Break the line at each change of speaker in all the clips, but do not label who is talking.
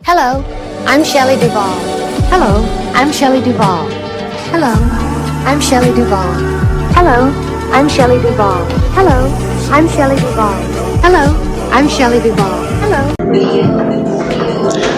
Hello, I'm Shelley Duvall. Hello, I'm Shelley Duvall. Hello, I'm Shelley Duvall. Hello, I'm Shelley Duvall. Hello, I'm Shelley Duvall. Hello, I'm Shelley Duvall. Hello.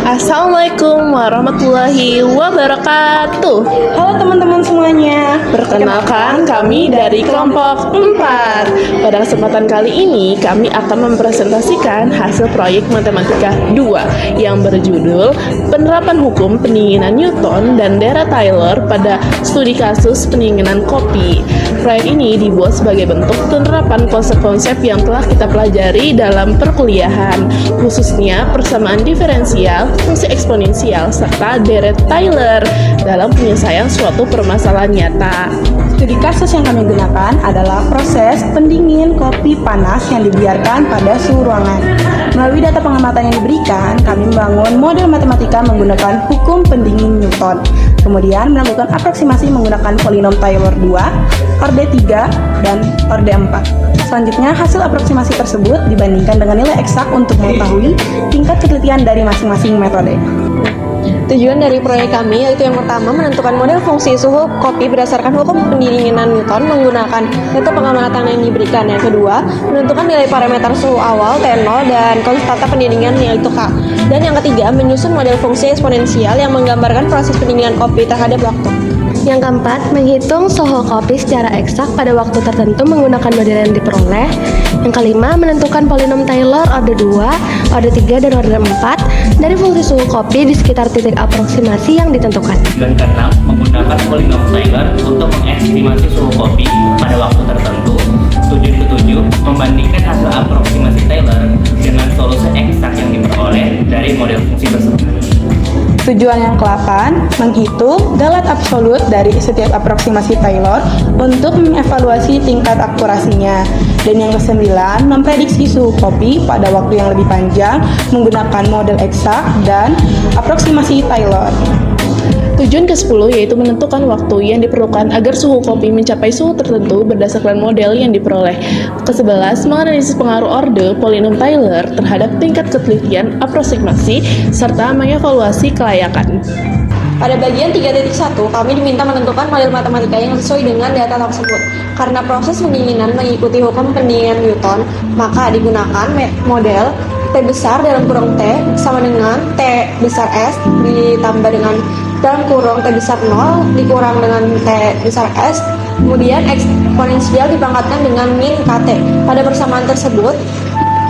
Assalamualaikum warahmatullahi wabarakatuh.
Halo teman-teman semuanya.
Perkenalkan, kami dari kelompok 4. Pada kesempatan kali ini, kami akan mempresentasikan hasil proyek matematika 2 yang berjudul Penerapan Hukum Pendinginan Newton dan Dara Taylor pada Studi Kasus Pendinginan Kopi. Proyek ini dibuat sebagai bentuk penerapan konsep-konsep yang telah kita pelajari dalam perkuliahan, khususnya persamaan diferensial, fungsi eksponensial, serta Dara Taylor dalam penyelesaian suatu permasalahan nyata.
Studi kasus yang kami gunakan adalah proses pendingin kopi panas yang dibiarkan pada suhu ruangan. Melalui data pengamatan yang diberikan, kami membangun model matematika menggunakan hukum pendingin Newton. Kemudian melakukan aproksimasi menggunakan polinom Taylor 2, orde 3, dan orde 4. Selanjutnya, hasil aproksimasi tersebut dibandingkan dengan nilai eksak untuk mengetahui tingkat ketelitian dari masing-masing metode.
Tujuan dari proyek kami yaitu yang pertama menentukan model fungsi suhu kopi berdasarkan hukum pendinginan Newton menggunakan data pengamatan yang diberikan. Yang kedua, menentukan nilai parameter suhu awal T0 dan konstanta pendinginan yaitu K. Dan yang ketiga, menyusun model fungsi eksponensial yang menggambarkan proses pendinginan kopi terhadap waktu.
Yang keempat, menghitung suhu kopi secara eksak pada waktu tertentu menggunakan model yang diperoleh. Yang kelima, menentukan polinom Taylor orde 2, orde 3, dan orde 4 dari fungsi suhu kopi di sekitar titik aproksimasi yang ditentukan.
Dan keenam, menggunakan polinom Taylor untuk mengestimasi suhu kopi pada waktu tertentu. Tujuan ketujuh, membandingkan hasil aproksimasi Taylor dengan solusi eksak yang diperoleh dari model fungsi tersebut.
Tujuan yang ke-8, menghitung galat absolut dari setiap aproksimasi Taylor untuk mengevaluasi tingkat akurasinya. Dan yang ke-9, memprediksi suhu kopi pada waktu yang lebih panjang menggunakan model eksak dan aproksimasi Taylor.
Tujuan ke-10 yaitu menentukan waktu yang diperlukan agar suhu kopi mencapai suhu tertentu berdasarkan model yang diperoleh. Ke-11, menganalisis pengaruh orde polinom Taylor terhadap tingkat ketelitian aproksimasi serta mengevaluasi kelayakan.
Pada bagian 3.1, kami diminta menentukan model matematika yang sesuai dengan data tersebut. Karena proses pendinginan mengikuti hukum pendinginan Newton, maka digunakan model T besar dalam kurung T sama dengan T besar S ditambah dengan dalam kurung T besar 0 dikurang dengan T besar S, kemudian eksponensial dipangkatkan dengan min KT. Pada persamaan tersebut,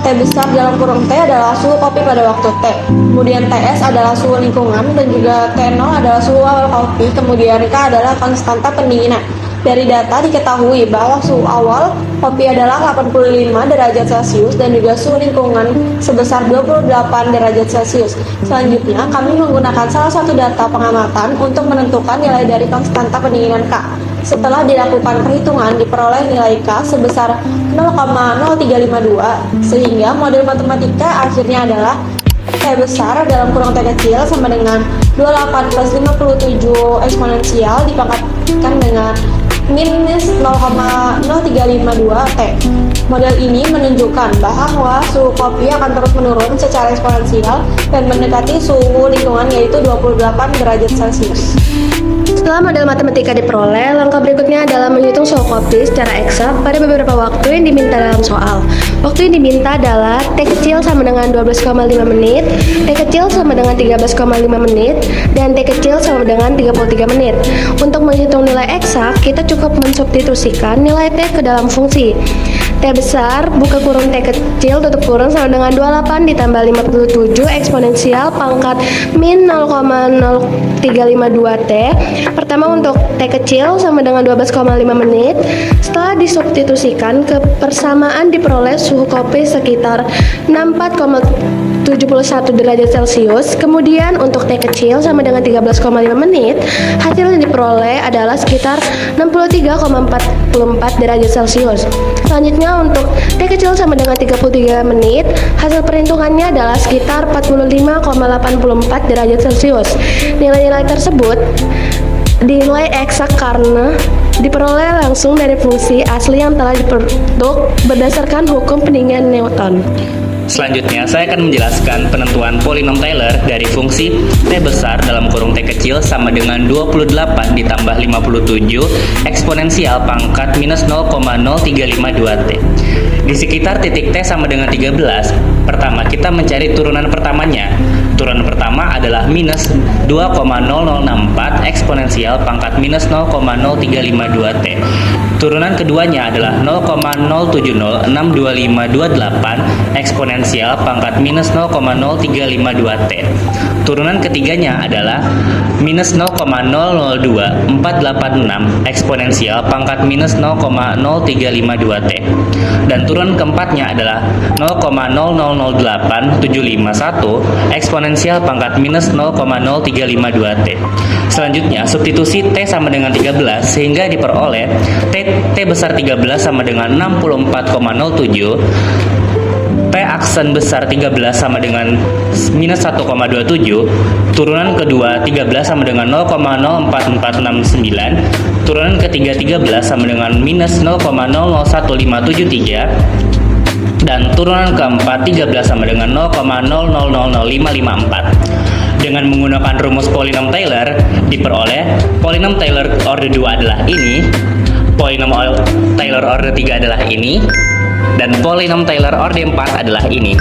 T besar dalam kurung T adalah suhu kopi pada waktu T, kemudian TS adalah suhu lingkungan, dan juga T0 adalah suhu awal kopi, kemudian K adalah konstanta pendinginan. Dari data diketahui bahwa suhu awal kopi adalah 85 derajat Celcius dan juga suhu lingkungan sebesar 28 derajat Celcius. Selanjutnya, kami menggunakan salah satu data pengamatan untuk menentukan nilai dari konstanta pendinginan K. Setelah dilakukan perhitungan, diperoleh nilai K sebesar 0,0352, sehingga model matematika akhirnya adalah T besar dalam kurung T kecil sama dengan 28 plus 57 eksponensial dipangkatkan dengan minus 0,0352 T. Model ini menunjukkan bahwa suhu kopi akan terus menurun secara eksponensial dan mendekati suhu lingkungan yaitu 28 derajat Celcius.
Setelah model matematika diperoleh, langkah berikutnya adalah menghitung suhu kopi secara eksak pada beberapa waktu yang diminta dalam soal. Waktu yang diminta adalah T kecil sama dengan 12,5 menit, T kecil sama dengan 13,5 menit, dan T kecil sama dengan 33 menit. Untuk menghitung nilai eksak, kita cukup mensubstitusikan nilai T ke dalam fungsi. T besar, buka kurung T kecil, tutup kurung sama dengan 28 ditambah 57 eksponensial pangkat min 0,0352 T. Pertama untuk T kecil sama dengan 12,5 menit. Setelah disubstitusikan ke persamaan diperoleh suhu kopi sekitar 64,71 derajat Celcius. Kemudian untuk T kecil sama dengan 13,5 menit, hasil yang diperoleh adalah sekitar 63,44 derajat Celcius. Selanjutnya untuk T kecil sama dengan 33 menit, hasil perhitungannya adalah sekitar 45,84 derajat Celcius. Nilai-nilai tersebut dinilai eksak karena diperoleh langsung dari fungsi asli yang telah dibentuk berdasarkan hukum pendinginan Newton.
Selanjutnya, saya akan menjelaskan penentuan polinom Taylor dari fungsi T besar dalam kurung T kecil sama dengan 28 ditambah 57 eksponensial pangkat minus 0,0352T. Di sekitar titik T sama dengan 13, pertama kita mencari turunan pertamanya. Turunan pertama adalah minus 2,0064 eksponensial pangkat minus 0,0352T. Turunan keduanya adalah 0,0706258 eksponensial pangkat minus 0,0352T. Turunan ketiganya adalah minus 0,002486 eksponensial pangkat minus 0,0352T. Dan turunan keempatnya adalah 0,0008751 eksponensial pangkat minus 0,0352T. Selanjutnya, substitusi T sama dengan 13 sehingga diperoleh T besar 13 sama dengan 64,07, T aksen besar 13 sama dengan minus 1,27, turunan kedua 13 sama dengan 0,04469, turunan ketiga 13 sama dengan minus 0,001573, dan turunan keempat 13 sama dengan 0,0000554. Dengan menggunakan rumus polinom Taylor, diperoleh polinom Taylor order 2 adalah ini, polinom Taylor order 3 adalah ini, dan polinom Taylor order 4 adalah ini.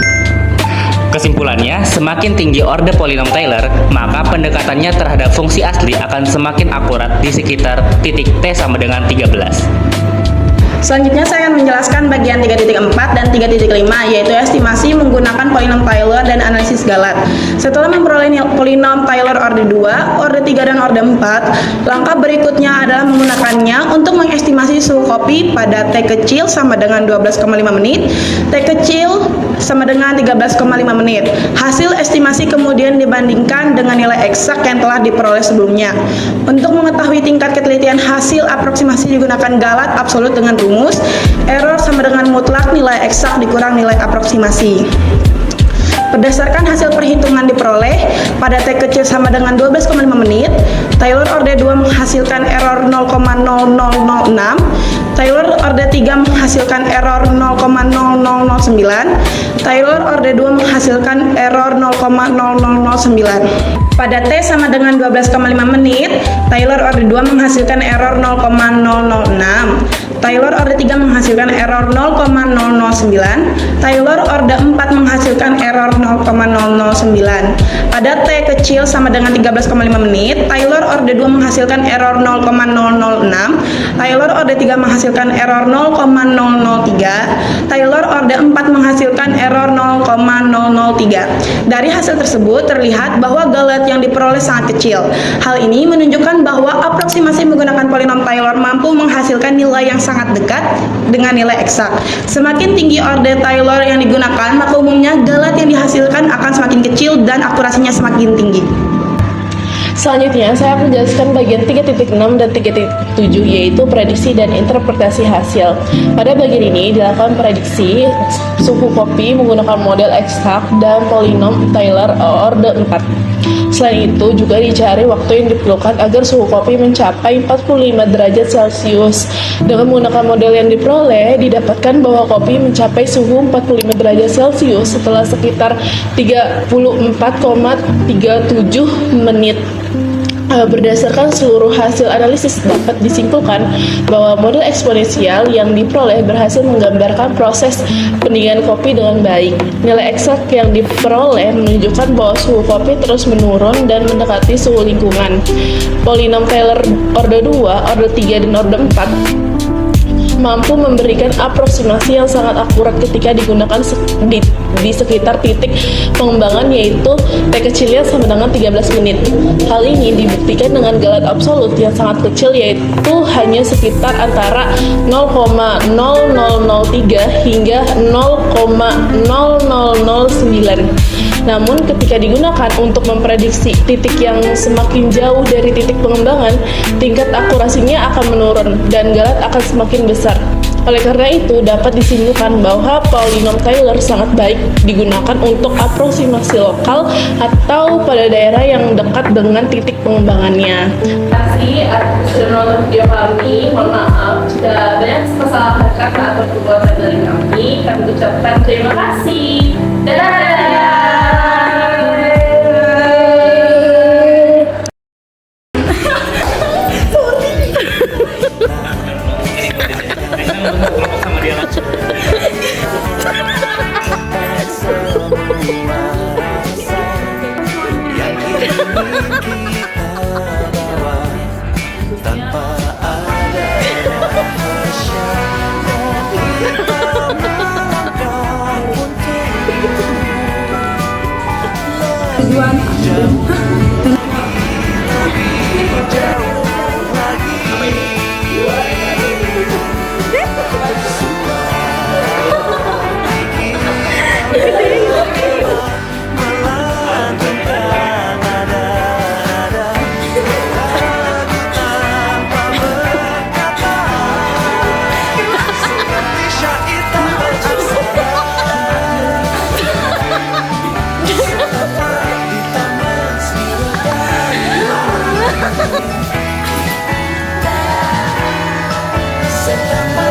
Kesimpulannya, semakin tinggi orde polinom Taylor, maka pendekatannya terhadap fungsi asli akan semakin akurat di sekitar titik T sama dengan 13.
Selanjutnya saya akan menjelaskan bagian 3.4 dan 3.5, yaitu estimasi menggunakan polinom Taylor dan analisis Galat. Setelah memperoleh polinom Taylor orde 2, orde 3, dan orde 4, langkah berikutnya adalah menggunakannya untuk mengestimasi suhu kopi pada T kecil sama dengan 12,5 menit, T kecil sama dengan 13,5 menit. Hasil estimasi kemudian dibandingkan dengan nilai eksak yang telah diperoleh sebelumnya. Untuk mengetahui tingkat ketelitian hasil aproksimasi digunakan Galat absolut dengan rumus error sama dengan mutlak nilai eksak dikurang nilai aproksimasi. Berdasarkan hasil perhitungan diperoleh pada T kecil sama dengan 12,5 menit, Taylor orde 2 menghasilkan error 0,0006, Taylor orde 3 menghasilkan error 0,0009, Taylor orde 2 menghasilkan error 0,0009. Pada T sama dengan 12,5 menit, Taylor orde 2 menghasilkan error 0,006, Taylor orde 3 menghasilkan error 0,009, Taylor orde 4 menghasilkan error 0,009. Pada T kecil sama dengan 13,5 menit, Taylor orde 2 menghasilkan error 0,006, Taylor orde 3 menghasilkan error 0,003, Taylor orde 4 menghasilkan error 0,003. Dari hasil tersebut terlihat bahwa Galat yang diperoleh sangat kecil. Hal ini menunjukkan bahwa aproksimasi menggunakan polinom Taylor mampu menghasilkan nilai yang sangat dekat dengan nilai eksak. Semakin tinggi orde Taylor yang digunakan, maka umumnya Galat yang dihasilkan akan semakin kecil dan akurasinya semakin tinggi.
Selanjutnya, saya akan menjelaskan bagian 3.6 dan 3.7, yaitu prediksi dan interpretasi hasil. Pada bagian ini dilakukan prediksi suhu kopi menggunakan model eksak dan polinom Taylor orde 4. Selain itu, juga dicari waktu yang diperlukan agar suhu kopi mencapai 45 derajat Celcius. Dengan menggunakan model yang diperoleh, didapatkan bahwa kopi mencapai suhu 45 derajat Celcius setelah sekitar 34,37 menit. Berdasarkan seluruh hasil analisis dapat disimpulkan bahwa model eksponensial yang diperoleh berhasil menggambarkan proses pendinginan kopi dengan baik. Nilai eksak yang diperoleh menunjukkan bahwa suhu kopi terus menurun dan mendekati suhu lingkungan. Polinom Taylor orde 2, orde 3, dan orde 4 mampu memberikan aproksimasi yang sangat akurat ketika digunakan di sekitar titik pengembangan, yaitu T kecilnya sama dengan 13 menit. Hal ini dibuktikan dengan Galat absolut yang sangat kecil, yaitu hanya sekitar antara 0,0003 hingga 0,0009. Namun ketika digunakan untuk memprediksi titik yang semakin jauh dari titik pengembangan, tingkat akurasinya akan menurun dan Galat akan semakin besar. Oleh karena itu, dapat disimpulkan bahwa polinom Taylor sangat baik digunakan untuk aproksimasi lokal atau pada daerah yang dekat dengan titik pengembangannya. Terima kasih sudah menonton video kami. Mohon maaf jika banyak kesalahan kata atau perbuatan dari kami. Kami ucapkan terima kasih. Dadah!
Sama dia langsung.
Sedang